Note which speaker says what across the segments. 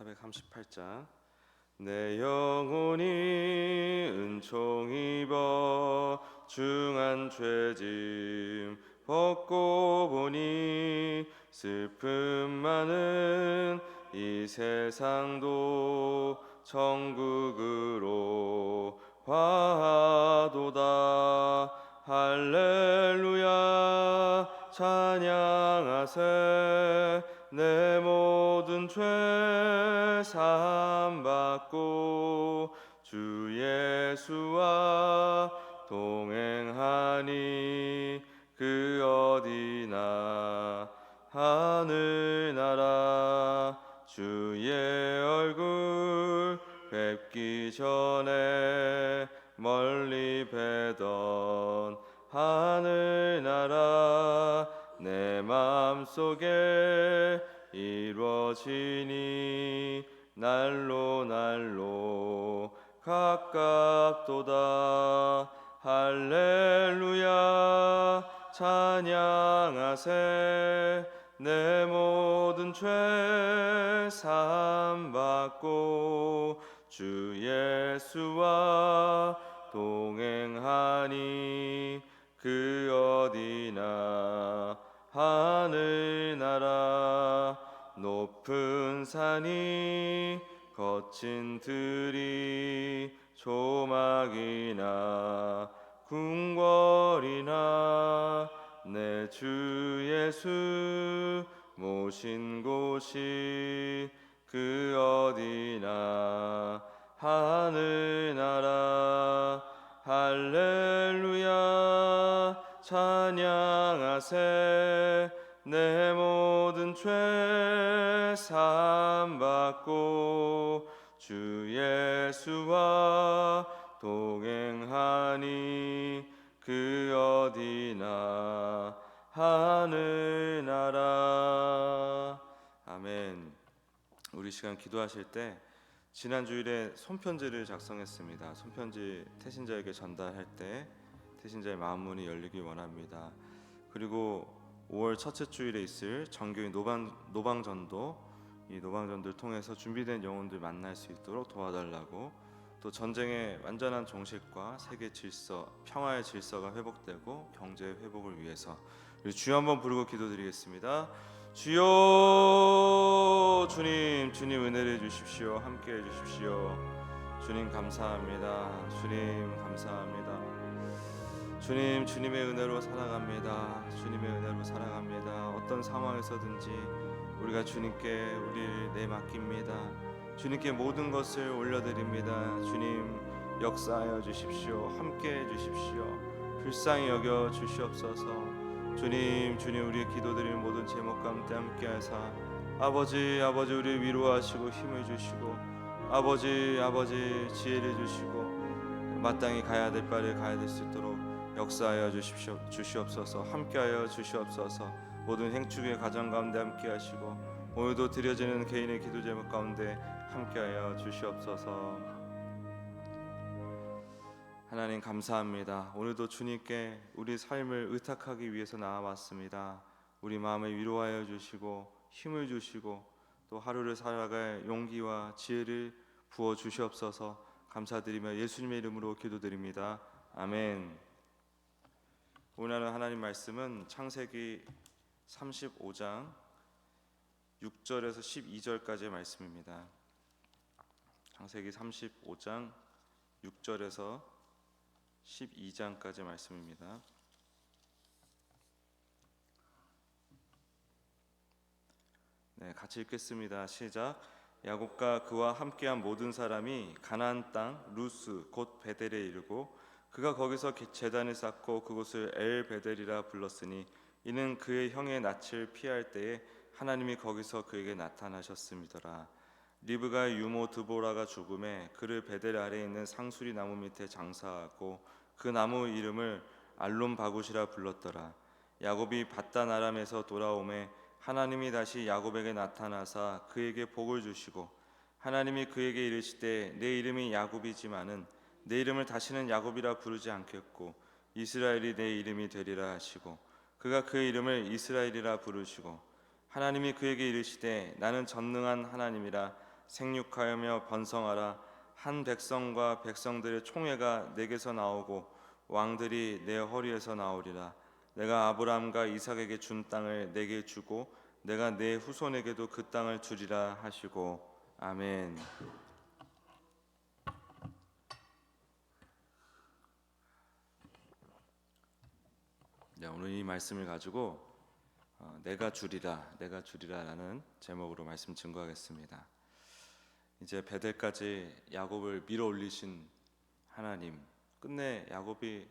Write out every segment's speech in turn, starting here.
Speaker 1: 438장. 내 영혼이 은총 입어 중한 죄짐 벗고 보니 슬픔 많은 이 세상도 천국으로 화도다. 할렐루야 찬양하세. 내 모든 죄 사함받고 주 예수와 동행하니 그 어디나 하늘나라. 주의 얼굴 뵙기 전에 멀리 뵈던 하늘나라. 내 맘속에 이루어지니 날로 날로 가깝도다. 할렐루야 찬양하세. 내 모든 죄 사함받고 주 예수와 동행하니 그 어디나 하늘나라. 높은 산이 거친 들이 조막이나 궁궐이나 내 주 예수 모신 곳이 그 어디나 하늘나라. 할렐루야 찬양하세. 내 모든 죄 사함받고 주 예수와 동행하니 그 어디나 하늘나라. 아멘. 우리 시간 기도하실 때 지난 주일에 손편지를 작성했습니다. 손편지 태신자에게 전달할 때 태신자의 마음문이 열리기 원합니다. 그리고 5월 첫째 주일에 있을 정교회 노방전도, 이 노방전도를 통해서 준비된 영혼들 만날 수 있도록 도와달라고, 또 전쟁의 완전한 종식과 세계 질서, 평화의 질서가 회복되고 경제 회복을 위해서 우리 주여 한번 부르고 기도드리겠습니다. 주여. 주님 은혜를 주십시오. 함께 해주십시오. 주님 감사합니다. 주님 감사합니다. 주님의 은혜로 살아갑니다. 주님의 은혜로 살아갑니다. 어떤 상황에서든지 우리가 주님께 우리를 내맡깁니다. 주님께 모든 것을 올려드립니다. 주님 역사하여 주십시오. 함께 해주십시오. 불쌍히 여겨 주시옵소서. 주님 우리의 기도드리는 모든 제목 가운데 함께하사 아버지 우리를 위로하시고 힘을 주시고 아버지 지혜를 주시고 마땅히 가야 될 바를 가야 될 수 있도록 역사하여 주시옵소서. 함께하여 주시옵소서. 모든 행축의 가정 가운데 함께하시고 오늘도 드려지는 개인의 기도 제목 가운데 함께하여 주시옵소서. 하나님 감사합니다. 오늘도 주님께 우리 삶을 의탁하기 위해서 나와왔습니다. 우리 마음을 위로하여 주시고 힘을 주시고 또 하루를 살아갈 용기와 지혜를 부어 주시옵소서. 감사드리며 예수님의 이름으로 기도드립니다. 아멘. 오늘 하나님 말씀은 창세기 35장 6절에서 12절까지의 말씀입니다. 창세기 35장 6절에서 12장까지의 말씀입니다. 네, 같이 읽겠습니다. 시작. 야곱과 그와 함께한 모든 사람이 가나안 땅 루스 곧 베델에 이르고 그가 거기서 제단을 쌓고 그곳을 엘 베델이라 불렀으니 이는 그의 형의 낯을 피할 때에 하나님이 거기서 그에게 나타나셨음이더라. 리브가의 유모 드보라가 죽음에 그를 베델 아래에 있는 상수리 나무 밑에 장사하고 그 나무 이름을 알론 바굿이라 불렀더라. 야곱이 밧단 아람에서 돌아오매 하나님이 다시 야곱에게 나타나사 그에게 복을 주시고 하나님이 그에게 이르시되 내 이름이 야곱이지만은 내 이름을 다시는 야곱이라 부르지 않겠고 이스라엘이 내 이름이 되리라 하시고 그가 그 이름을 이스라엘이라 부르시고 하나님이 그에게 이르시되 나는 전능한 하나님이라 생육하여며 번성하라. 한 백성과 백성들의 총회가 내게서 나오고 왕들이 내 허리에서 나오리라. 내가 아브라함과 이삭에게 준 땅을 내게 주고 내가 내 후손에게도 그 땅을 주리라 하시고. 아멘. 네, 오늘 이 말씀을 가지고 내가 주리라라는 제목으로 말씀 증거하겠습니다. 이제 베델까지 야곱을 밀어 올리신 하나님, 끝내 야곱이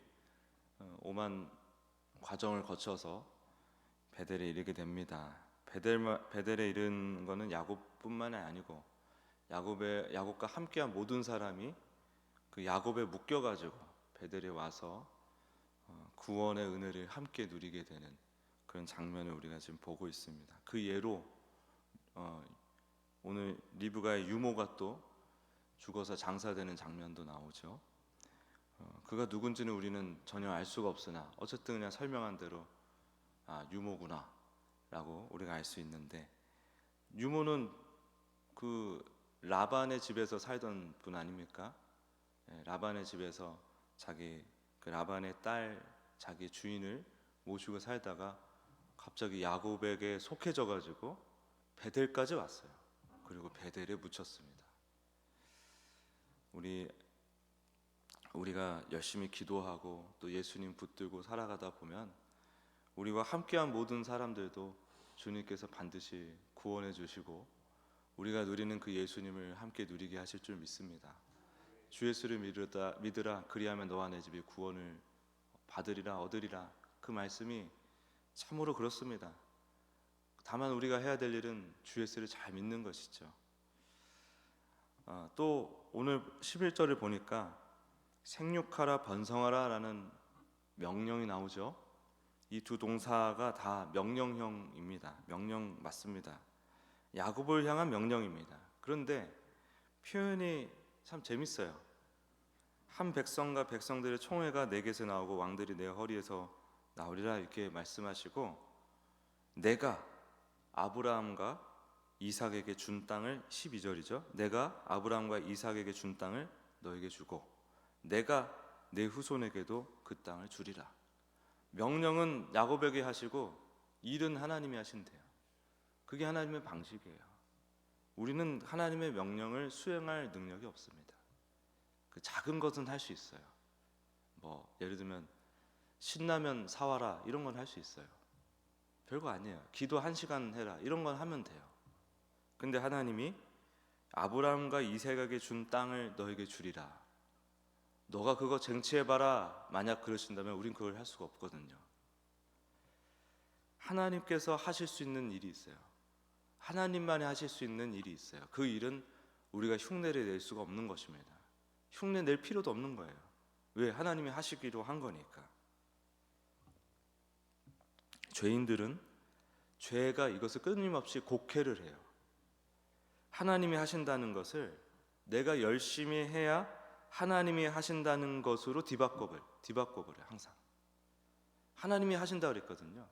Speaker 1: 오만 과정을 거쳐서 베델에 이르게 됩니다. 베델에 이른 거는 야곱뿐만이 아니고 야곱과 함께한 모든 사람이 그 야곱에 묶여가지고 베델에 와서 구원의 은혜를 함께 누리게 되는 그런 장면을 우리가 지금 보고 있습니다. 그 예로 오늘 리브가의 유모가 또 죽어서 장사되는 장면도 나오죠. 그가 누군지는 우리는 전혀 알 수가 없으나 어쨌든 그냥 설명한 대로 유모구나 라고 우리가 알 수 있는데, 유모는 그 라반의 집에서 살던 분 아닙니까? 라반의 집에서 그 라반의 딸 자기 주인을 모시고 살다가 갑자기 야곱에게 속해져 가지고 베델까지 왔어요. 그리고 베델에 묻혔습니다. 우리가 열심히 기도하고 또 예수님 붙들고 살아가다 보면 우리와 함께한 모든 사람들도 주님께서 반드시 구원해 주시고 우리가 누리는 그 예수님을 함께 누리게 하실 줄 믿습니다. 주 예수를 믿으라 그리하면 너와 내 집이 구원을 받으리라 얻으리라, 그 말씀이 참으로 그렇습니다. 다만 우리가 해야 될 일은 주 예수를 잘 믿는 것이죠. 또 오늘 11절을 보니까 생육하라 번성하라 라는 명령이 나오죠. 이 두 동사가 다 명령형입니다. 명령 맞습니다. 야곱을 향한 명령입니다. 그런데 표현이 참 재밌어요. 한 백성과 백성들의 총회가 내게서 나오고 왕들이 내 허리에서 나오리라 이렇게 말씀하시고, 내가 아브라함과 이삭에게 준 땅을, 12절이죠. 내가 아브라함과 이삭에게 준 땅을 너에게 주고 내가 내 후손에게도 그 땅을 주리라. 명령은 야곱에게 하시고 일은 하나님이 하신대요. 그게 하나님의 방식이에요. 우리는 하나님의 명령을 수행할 능력이 없습니다. 그 작은 것은 할 수 있어요. 예를 들면 신라면 사와라 이런 건 할 수 있어요. 별거 아니에요. 기도 1시간 해라 이런 건 하면 돼요. 근데 하나님이 아브라함과 이삭에게 준 땅을 너에게 주리라, 너가 그거 쟁취해봐라, 만약 그러신다면 우린 그걸 할 수가 없거든요. 하나님께서 하실 수 있는 일이 있어요. 하나님만이 하실 수 있는 일이 있어요. 그 일은 우리가 흉내를 낼 수가 없는 것입니다. 흉내 낼 필요도 없는 거예요. 왜? 하나님이 하시기로 한 거니까. 죄인들은 죄가 이것을 끊임없이 곡해를 해요. 하나님이 하신다는 것을 내가 열심히 해야 하나님이 하신다는 것으로 뒤바꿔 버려요. 항상 하나님이 하신다 그랬거든요.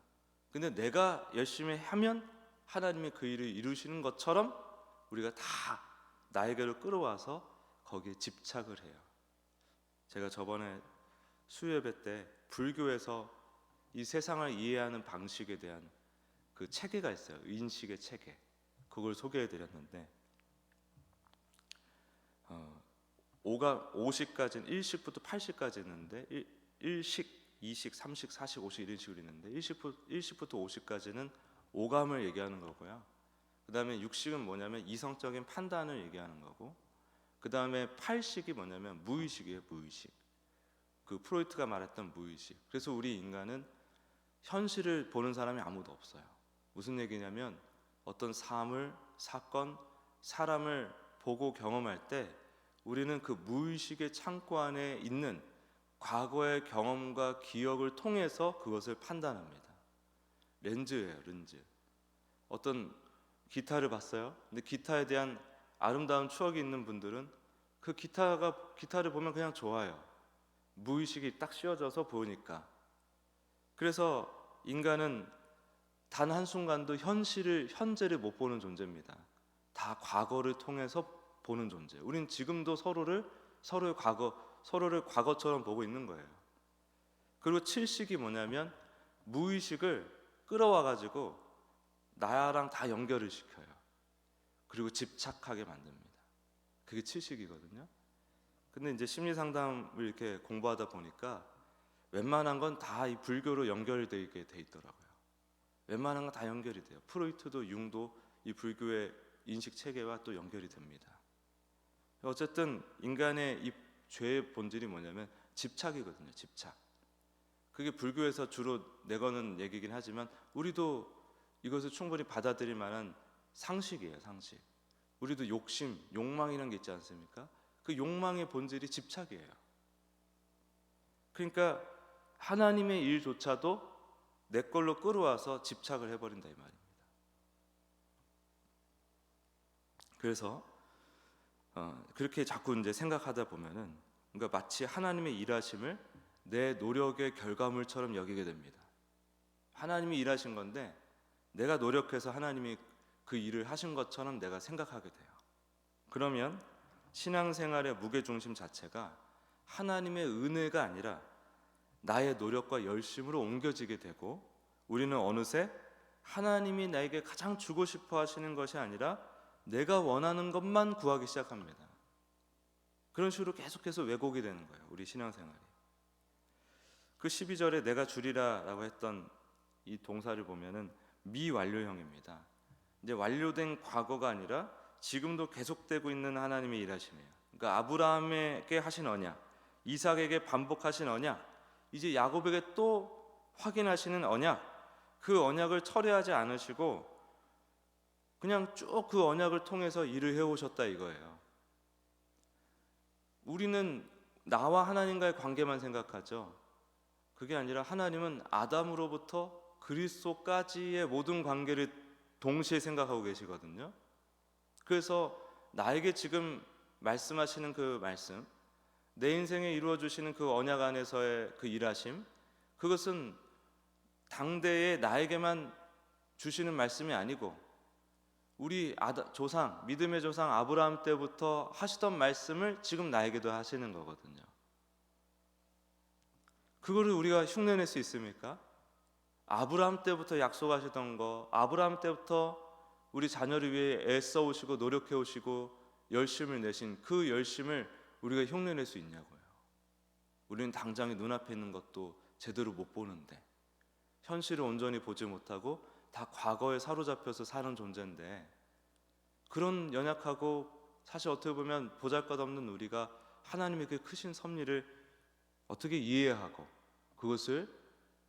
Speaker 1: 근데 내가 열심히 하면 하나님이 그 일을 이루시는 것처럼 우리가 다 나에게로 끌어와서 거기에 집착을 해요. 제가 저번에 수요예배 때 불교에서 이 세상을 이해하는 방식에 대한 그 체계가 있어요. 인식의 체계. 그걸 소개해드렸는데 50까지는 1식부터 80까지 있는데 1식, 2식, 3식, 4식, 5식 이런 식으로 있는데 1식부터 50까지는 오감을 얘기하는 거고요. 그 다음에 6식은 뭐냐면 이성적인 판단을 얘기하는 거고, 그 다음에 8식이 뭐냐면 무의식이에요. 무의식. 그 프로이트가 말했던 무의식. 그래서 우리 인간은 현실을 보는 사람이 아무도 없어요. 무슨 얘기냐면 어떤 사물, 사건, 사람을 보고 경험할 때 우리는 그 무의식의 창고 안에 있는 과거의 경험과 기억을 통해서 그것을 판단합니다. 렌즈예요, 렌즈. 어떤 기타를 봤어요. 근데 기타에 대한 아름다운 추억이 있는 분들은 그 기타를 보면 그냥 좋아요. 무의식이 딱 씌워져서 보니까. 그래서 인간은 단 한순간도 현재를 못 보는 존재입니다. 다 과거를 통해서 보는 존재. 우린 지금도 서로를 과거처럼 보고 있는 거예요. 그리고 칠식이 뭐냐면 무의식을 끌어와 가지고 나랑 다 연결을 시켜요. 그리고 집착하게 만듭니다. 그게 칠식이거든요. 근데 이제 심리 상담을 이렇게 공부하다 보니까 웬만한 건 다 이 불교로 연결되게 돼 있더라고요. 웬만한 건 다 연결이 돼요. 프로이트도 융도 이 불교의 인식 체계와 또 연결이 됩니다. 어쨌든 인간의 이 죄의 본질이 뭐냐면 집착이거든요. 집착. 그게 불교에서 주로 내거는 얘기긴 하지만 우리도 이것을 충분히 받아들일 만한 상식이에요. 상식. 우리도 욕심, 욕망이라는 게 있지 않습니까? 그 욕망의 본질이 집착이에요. 그러니까 하나님의 일조차도 내 걸로 끌어와서 집착을 해버린다 이 말입니다. 그래서 그렇게 자꾸 이제 생각하다 보면은 그러니까 마치 하나님의 일하심을 내 노력의 결과물처럼 여기게 됩니다. 하나님이 일하신 건데 내가 노력해서 하나님이 그 일을 하신 것처럼 내가 생각하게 돼요. 그러면 신앙생활의 무게중심 자체가 하나님의 은혜가 아니라 나의 노력과 열심으로 옮겨지게 되고 우리는 어느새 하나님이 나에게 가장 주고 싶어 하시는 것이 아니라 내가 원하는 것만 구하기 시작합니다. 그런 식으로 계속해서 왜곡이 되는 거예요. 우리 신앙생활이. 그 12절에 내가 주리라 라고 했던 이 동사를 보면은 미완료형입니다. 이제 완료된 과거가 아니라 지금도 계속되고 있는 하나님의 일하심이에요. 그러니까 아브라함에게 하신 언약, 이삭에게 반복하신 언약, 이제 야곱에게 또 확인하시는 언약, 그 언약을 철회하지 않으시고 그냥 쭉 그 언약을 통해서 일을 해오셨다 이거예요. 우리는 나와 하나님과의 관계만 생각하죠. 그게 아니라 하나님은 아담으로부터 그리스도까지의 모든 관계를 동시에 생각하고 계시거든요. 그래서 나에게 지금 말씀하시는 그 말씀, 내 인생에 이루어 주시는 그 언약 안에서의 그 일하심, 그것은 당대에 나에게만 주시는 말씀이 아니고 우리 조상, 믿음의 조상 아브라함 때부터 하시던 말씀을 지금 나에게도 하시는 거거든요. 그거를 우리가 흉내낼 수 있습니까? 아브라함 때부터 약속하시던 거, 아브라함 때부터 우리 자녀를 위해 애써오시고 노력해오시고 열심을 내신 그 열심을 우리가 흉내낼 수 있냐고요. 우리는 당장에 눈앞에 있는 것도 제대로 못 보는데 현실을 온전히 보지 못하고 다 과거에 사로잡혀서 사는 존재인데 그런 연약하고 사실 어떻게 보면 보잘것없는 우리가 하나님의 그 크신 섭리를 어떻게 이해하고 그것을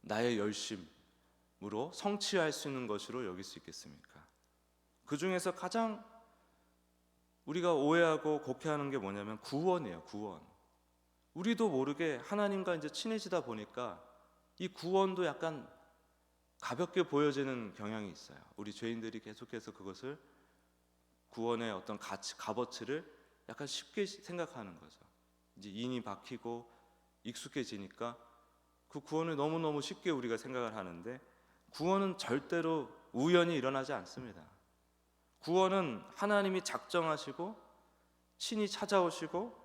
Speaker 1: 나의 열심으로 성취할 수 있는 것으로 여길 수 있겠습니까? 그 중에서 가장 우리가 오해하고 곡해하는 게 뭐냐면 구원이에요. 구원. 우리도 모르게 하나님과 이제 친해지다 보니까 이 구원도 약간 가볍게 보여지는 경향이 있어요. 우리 죄인들이 계속해서 그것을 구원의 어떤 가치, 값어치를 약간 쉽게 생각하는 거죠. 이제 인이 박히고 익숙해지니까 그 구원을 너무너무 쉽게 우리가 생각을 하는데 구원은 절대로 우연히 일어나지 않습니다. 구원은 하나님이 작정하시고 친히 찾아오시고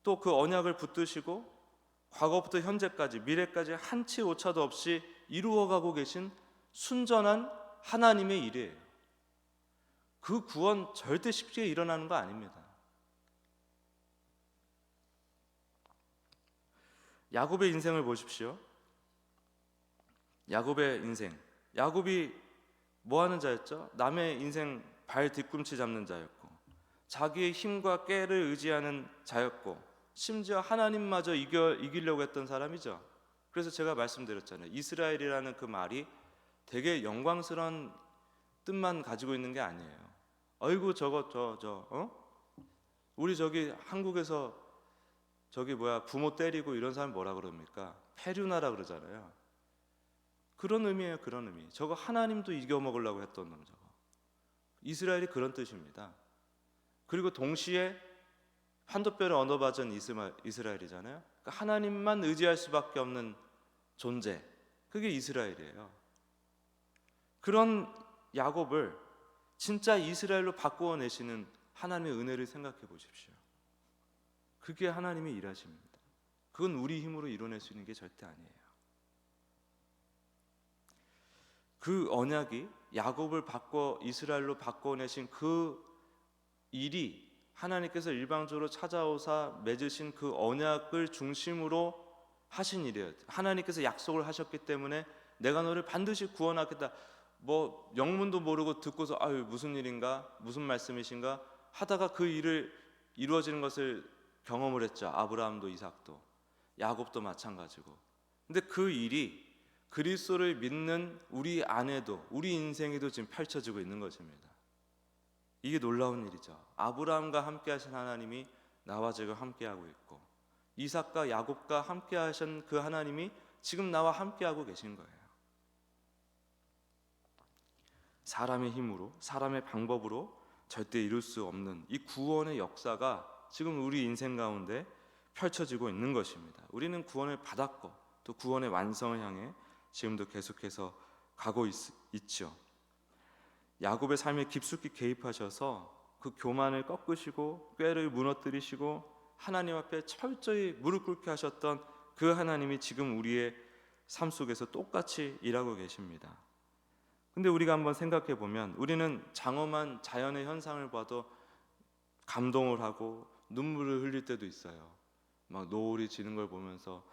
Speaker 1: 또 그 언약을 붙드시고 과거부터 현재까지 미래까지 한치 오차도 없이 이루어가고 계신 순전한 하나님의 일이에요. 그 구원 절대 쉽게 일어나는 거 아닙니다. 야곱의 인생을 보십시오. 야곱의 인생. 야곱이 뭐 하는 자였죠? 남의 인생 발 뒤꿈치 잡는 자였고 자기의 힘과 깨를 의지하는 자였고 심지어 하나님마저 이기려고 했던 사람이죠. 그래서 제가 말씀드렸잖아요. 이스라엘이라는 그 말이 되게 영광스러운 뜻만 가지고 있는 게 아니에요. 어이구 우리 저기 한국에서 저기 부모 때리고 이런 사람 뭐라 그럽니까? 페류나라 그러잖아요. 그런 의미예요. 그런 의미. 저거 하나님도 이겨먹으려고 했던 놈 저거. 이스라엘이 그런 뜻입니다. 그리고 동시에 한돛뼈를 얻어맞은 이스라엘이잖아요. 그러니까 하나님만 의지할 수밖에 없는 존재. 그게 이스라엘이에요. 그런 야곱을 진짜 이스라엘로 바꾸어내시는 하나님의 은혜를 생각해 보십시오. 그게 하나님의 일하십니다. 그건 우리 힘으로 이뤄낼 수 있는 게 절대 아니에요. 그 언약이 야곱을 이스라엘로 바꿔내신 그 일이 하나님께서 일방적으로 찾아오사 맺으신 그 언약을 중심으로 하신 일이에요. 하나님께서 약속을 하셨기 때문에 내가 너를 반드시 구원하겠다. 뭐 영문도 모르고 듣고서 아유 무슨 일인가, 무슨 말씀이신가 하다가 그 일을 이루어지는 것을 경험을 했죠. 아브라함도 이삭도 야곱도 마찬가지고. 근데 그 일이 그리스도를 믿는 우리 안에도, 우리 인생에도 지금 펼쳐지고 있는 것입니다. 이게 놀라운 일이죠. 아브라함과 함께 하신 하나님이 나와 지금 함께하고 있고, 이삭과 야곱과 함께 하신 그 하나님이 지금 나와 함께하고 계신 거예요. 사람의 힘으로, 사람의 방법으로 절대 이룰 수 없는 이 구원의 역사가 지금 우리 인생 가운데 펼쳐지고 있는 것입니다. 우리는 구원을 받았고 또 구원의 완성을 향해 지금도 계속해서 가고 있죠. 야곱의 삶에 깊숙이 개입하셔서 그 교만을 꺾으시고 꾀를 무너뜨리시고 하나님 앞에 철저히 무릎 꿇게 하셨던 그 하나님이 지금 우리의 삶 속에서 똑같이 일하고 계십니다. 근데 우리가 한번 생각해 보면 우리는 장엄한 자연의 현상을 봐도 감동을 하고 눈물을 흘릴 때도 있어요. 막 노을이 지는 걸 보면서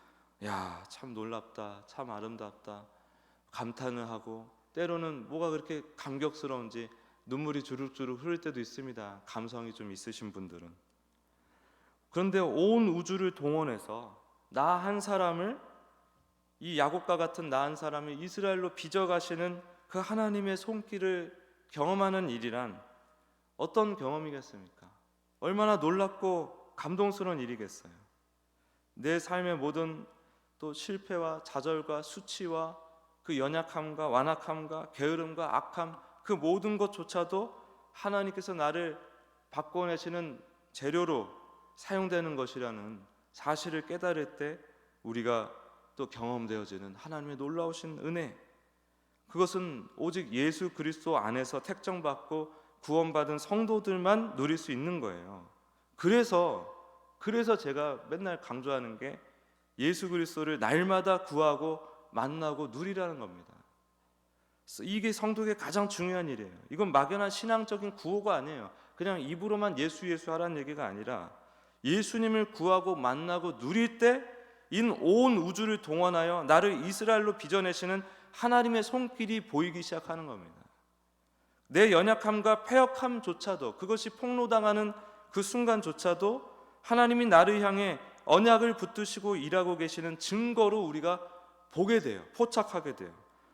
Speaker 1: 야, 참 놀랍다, 참 아름답다 감탄을 하고, 때로는 뭐가 그렇게 감격스러운지 눈물이 주룩주룩 흐를 때도 있습니다. 감성이 좀 있으신 분들은. 그런데 온 우주를 동원해서 나 한 사람을, 이 야곱과 같은 나 한 사람을 이스라엘로 빚어가시는 그 하나님의 손길을 경험하는 일이란 어떤 경험이겠습니까? 얼마나 놀랍고 감동스러운 일이겠어요. 내 삶의 모든 또 실패와 좌절과 수치와 그 연약함과 완악함과 게으름과 악함, 그 모든 것조차도 하나님께서 나를 바꿔내시는 재료로 사용되는 것이라는 사실을 깨달을 때 우리가 또 경험되어지는 하나님의 놀라우신 은혜, 그것은 오직 예수 그리스도 안에서 택정받고 구원받은 성도들만 누릴 수 있는 거예요. 그래서 제가 맨날 강조하는 게 예수 그리스도를 날마다 구하고 만나고 누리라는 겁니다. 이게 성도에게 가장 중요한 일이에요. 이건 막연한 신앙적인 구호가 아니에요. 그냥 입으로만 예수 하라는 얘기가 아니라 예수님을 구하고 만나고 누릴 때 온 우주를 동원하여 나를 이스라엘로 빚어내시는 하나님의 손길이 보이기 시작하는 겁니다. 내 연약함과 패역함조차도, 그것이 폭로당하는 그 순간조차도 하나님이 나를 향해 언약을 붙드시고 일하고 계시는 증거로 우리가 보게 돼요. 포착하게 돼요.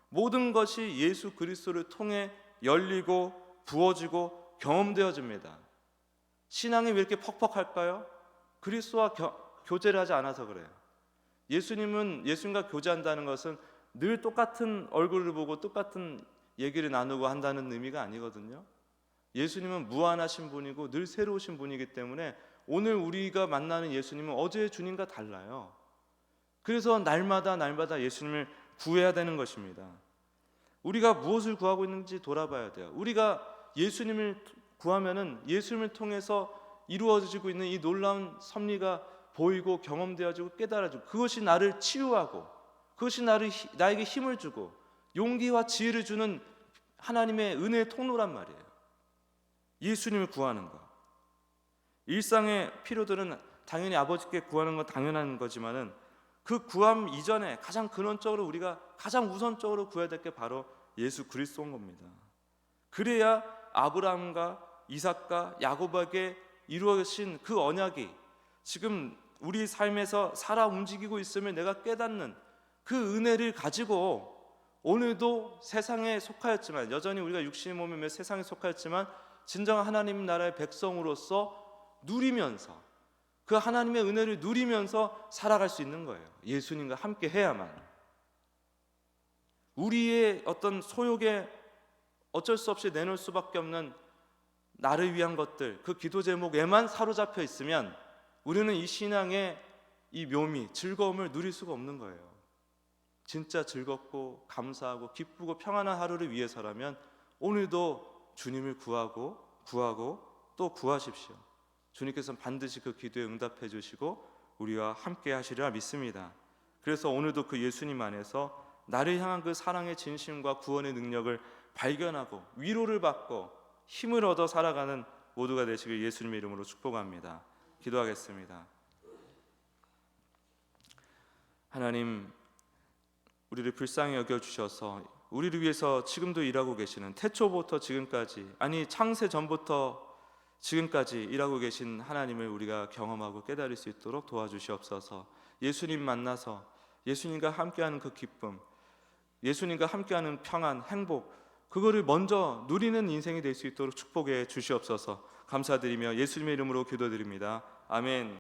Speaker 1: 모든 것이 예수 그리스도를 통해 열리고 부어지고 경험되어집니다. 신앙이 왜 이렇게 퍽퍽할까요? 그리스도와 교제를 하지 않아서 그래요. 예수님과 교제한다는 것은 늘 똑같은 얼굴을 보고 똑같은 얘기를 나누고 한다는 의미가 아니거든요. 예수님은 무한하신 분이고 늘 새로우신 분이기 때문에 오늘 우리가 만나는 예수님은 어제의 주님과 달라요. 그래서 날마다 예수님을 구해야 되는 것입니다. 우리가 무엇을 구하고 있는지 돌아봐야 돼요. 우리가 예수님을 구하면은 예수님을 통해서 이루어지고 있는 이 놀라운 섭리가 보이고 경험되어지고 깨달아지고, 그것이 나를 치유하고 그것이 나에게 힘을 주고 용기와 지혜를 주는 하나님의 은혜의 통로란 말이에요. 예수님을 구하는 것. 일상의 필요들은 당연히 아버지께 구하는 건 당연한 거지만은 그 구함 이전에 가장 근원적으로 우리가 가장 우선적으로 구해야 될 게 바로 예수 그리스도인 겁니다. 그래야 아브라함과 이삭과 야곱에게 이루어진 그 언약이 지금 우리 삶에서 살아 움직이고 있음을 내가 깨닫는 그 은혜를 가지고 오늘도 세상에 속하였지만, 여전히 우리가 육신의 몸에 세상에 속하였지만 진정한 하나님 나라의 백성으로서 누리면서, 그 하나님의 은혜를 누리면서 살아갈 수 있는 거예요. 예수님과 함께 해야만. 우리의 어떤 소욕에 어쩔 수 없이 내놓을 수밖에 없는 나를 위한 것들, 그 기도 제목에만 사로잡혀 있으면 우리는 이 신앙의 이 묘미, 즐거움을 누릴 수가 없는 거예요. 진짜 즐겁고 감사하고 기쁘고 평안한 하루를 위해서라면 오늘도 주님을 구하고 또 구하십시오. 주님께서는 반드시 그 기도에 응답해 주시고 우리와 함께 하시리라 믿습니다. 그래서 오늘도 그 예수님 안에서 나를 향한 그 사랑의 진심과 구원의 능력을 발견하고 위로를 받고 힘을 얻어 살아가는 모두가 되시길 예수님의 이름으로 축복합니다. 기도하겠습니다. 하나님, 우리를 불쌍히 여겨주셔서 우리를 위해서 지금도 일하고 계시는, 태초부터 지금까지, 아니 창세 전부터 지금까지 일하고 계신 하나님을 우리가 경험하고 깨달을 수 있도록 도와주시옵소서. 예수님 만나서 예수님과 함께하는 그 기쁨, 예수님과 함께하는 평안, 행복, 그거를 먼저 누리는 인생이 될 수 있도록 축복해 주시옵소서. 감사드리며 예수님의 이름으로 기도드립니다. 아멘.